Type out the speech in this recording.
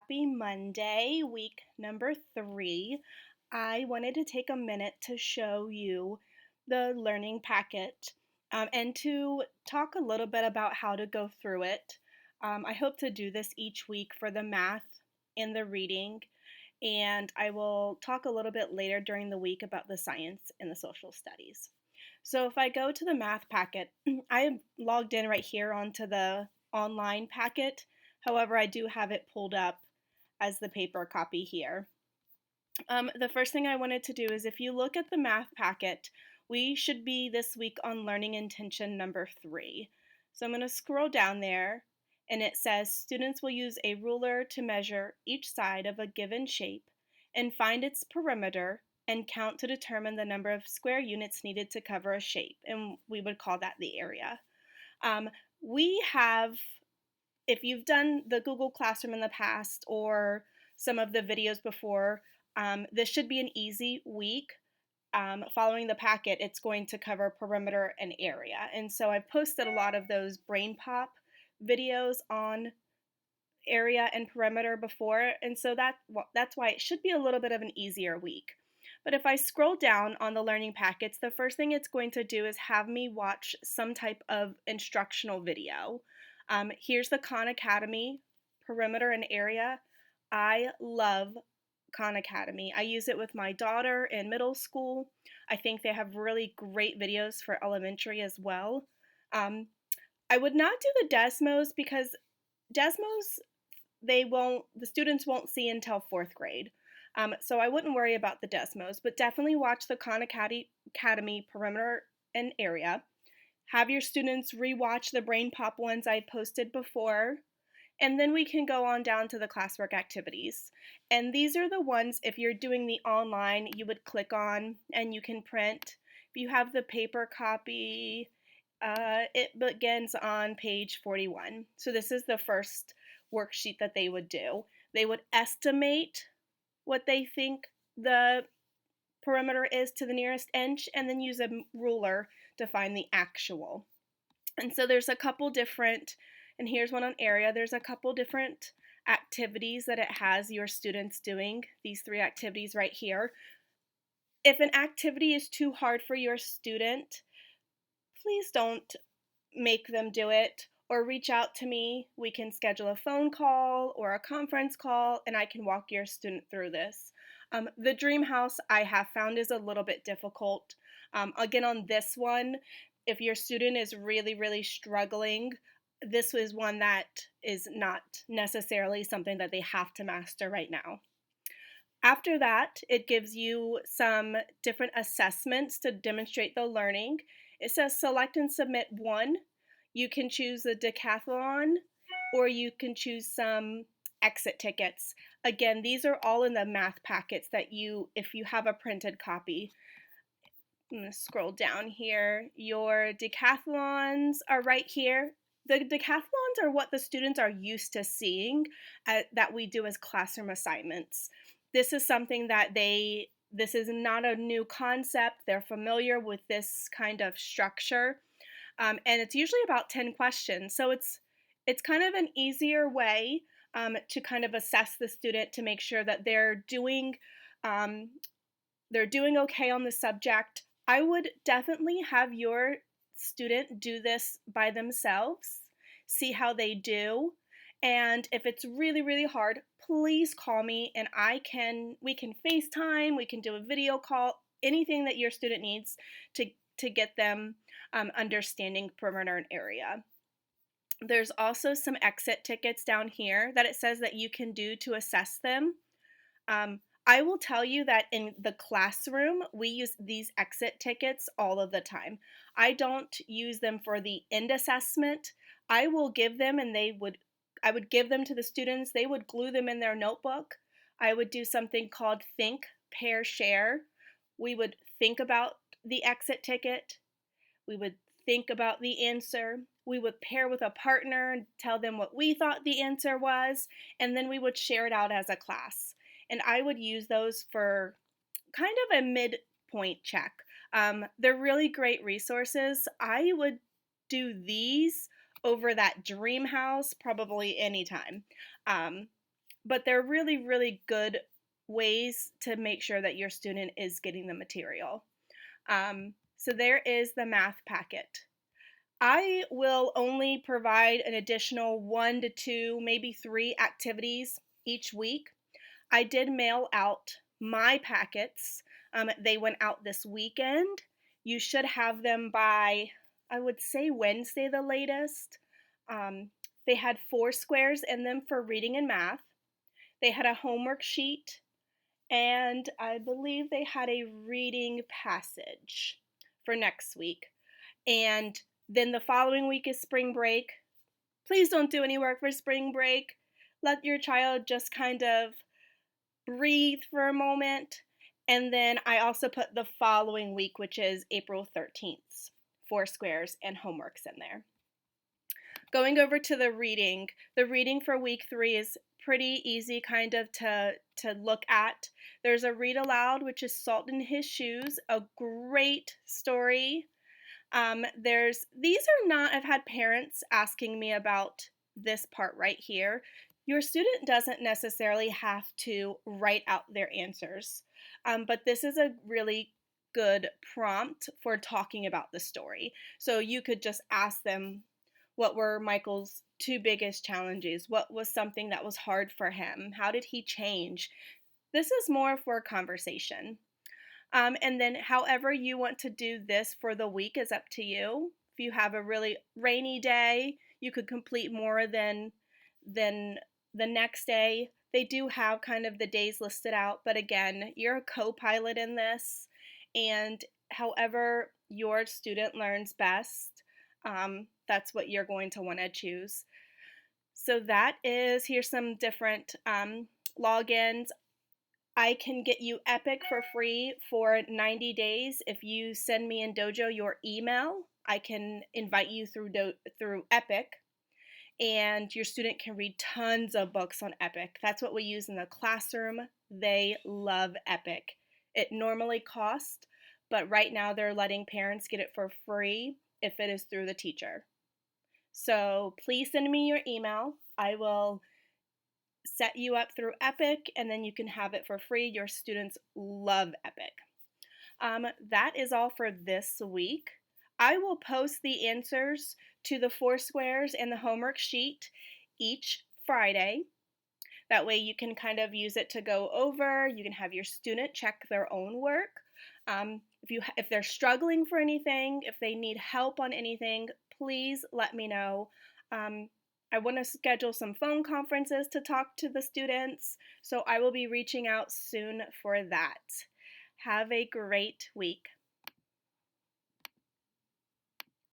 Happy Monday, week number 3. I wanted to take a minute to show you the learning packet and to talk a little bit about how to go through it. I hope to do this each week for the math and the reading, and I will talk a little bit later during the week about the science and the social studies. So if I go to the math packet, I am logged in right here onto the online packet. However, I do have it pulled up as the paper copy here. The first thing I wanted to do is if you look at the math packet, we should be this week on learning intention number 3. So I'm going to scroll down there and it says students will use a ruler to measure each side of a given shape and find its perimeter and count to determine the number of square units needed to cover a shape, and we would call that the area. Um, we have If you've done the Google Classroom in the past or some of the videos before, this should be an easy week. Following the packet, it's going to cover perimeter and area. And so I've posted a lot of those brain pop videos on area and perimeter before. And so that's why it should be a little bit of an easier week. But if I scroll down on the learning packets, the first thing it's going to do is have me watch some type of instructional video. Here's the Khan Academy perimeter and area. I love Khan Academy. I use it with my daughter in middle school. I think they have really great videos for elementary as well. Um, I would not do the Desmos because Desmos the students won't see until fourth grade. So I wouldn't worry about the Desmos, but definitely watch the Khan Academy perimeter and area. Have your students rewatch the Brain Pop ones I posted before, and then we can go on down to the classwork activities. And these are the ones, if you're doing the online, you would click on and you can print. If you have the paper copy, it begins on page 41. So this is the first worksheet that they would do. They would estimate what they think the perimeter is to the nearest inch and then use a ruler to find the actual. And so there's a couple different, and here's one on area, there's a couple different activities that it has your students doing, these 3 activities right here. If an activity is too hard for your student, please don't make them do it or reach out to me. We can schedule a phone call or a conference call and I can walk your student through this. The dream house I have found is a little bit difficult. Again, on this one, if your student is really, really struggling, this is one that is not necessarily something that they have to master right now. After that, it gives you some different assessments to demonstrate the learning. It says select and submit one. You can choose the decathlon or you can choose some exit tickets. Again, these are all in the math packets that if you have a printed copy. I'm going to scroll down here. Your decathlons are right here. The decathlons are what the students are used to seeing that we do as classroom assignments. This is something that this is not a new concept. They're familiar with this kind of structure. And it's usually about 10 questions. So it's kind of an easier way to kind of assess the student to make sure that um, they're doing okay on the subject. I would definitely have your student do this by themselves, see how they do. And if it's really, really hard, please call me and we can FaceTime, we can do a video call, anything that your student needs to get them understanding perimeter and area. There's also some exit tickets down here that it says that you can do to assess them. I will tell you that in the classroom, we use these exit tickets all of the time. I don't use them for the end assessment. I will give them I would give them to the students. They would glue them in their notebook. I would do something called think, pair, share. We would think about the exit ticket. We would think about the answer. We would pair with a partner and tell them what we thought the answer was, and then we would share it out as a class. And I would use those for kind of a midpoint check. They're really great resources. I would do these over that dream house probably anytime. Um, but they're really, really good ways to make sure that your student is getting the material. So there is the math packet. I will only provide an additional 1 to 2, maybe 3 activities each week. I did mail out my packets. They went out this weekend. You should have them by, I would say, Wednesday the latest. Um, they had 4 squares in them for reading and math. They had a homework sheet, and I believe they had a reading passage for next week. And then the following week is spring break. Please don't do any work for spring break. Let your child just kind of breathe for a moment. And then I also put the following week, which is April 13th, 4 squares and homeworks in there. Going over to the reading for week 3 is pretty easy kind of to look at. There's a read aloud, which is Salt in His Shoes, a great story. These are not, I've had parents asking me about this part right here. Your student doesn't necessarily have to write out their answers, but this is a really good prompt for talking about the story. So you could just ask them, what were Michael's 2 biggest challenges? What was something that was hard for him? How did he change? This is more for conversation. And then, however you want to do this for the week is up to you. If you have a really rainy day, you could complete more than the next day. They do have kind of the days listed out, but again, you're a co-pilot in this, and however your student learns best, that's what you're going to want to choose. So here's some different logins. I can get you Epic for free for 90 days. If you send me in Dojo your email, I can invite you through Epic, and your student can read tons of books on Epic. That's what we use in the classroom. They love Epic. It normally costs, but right now they're letting parents get it for free if it is through the teacher. So please send me your email. I will set you up through Epic, and then you can have it for free. Your students love Epic. That is all for this week. I will post the answers to the 4 squares and the homework sheet each Friday. That way you can kind of use it to go over. You can have your student check their own work. If they're struggling for anything, if they need help on anything, please let me know. I want to schedule some phone conferences to talk to the students, so I will be reaching out soon for that. Have a great week.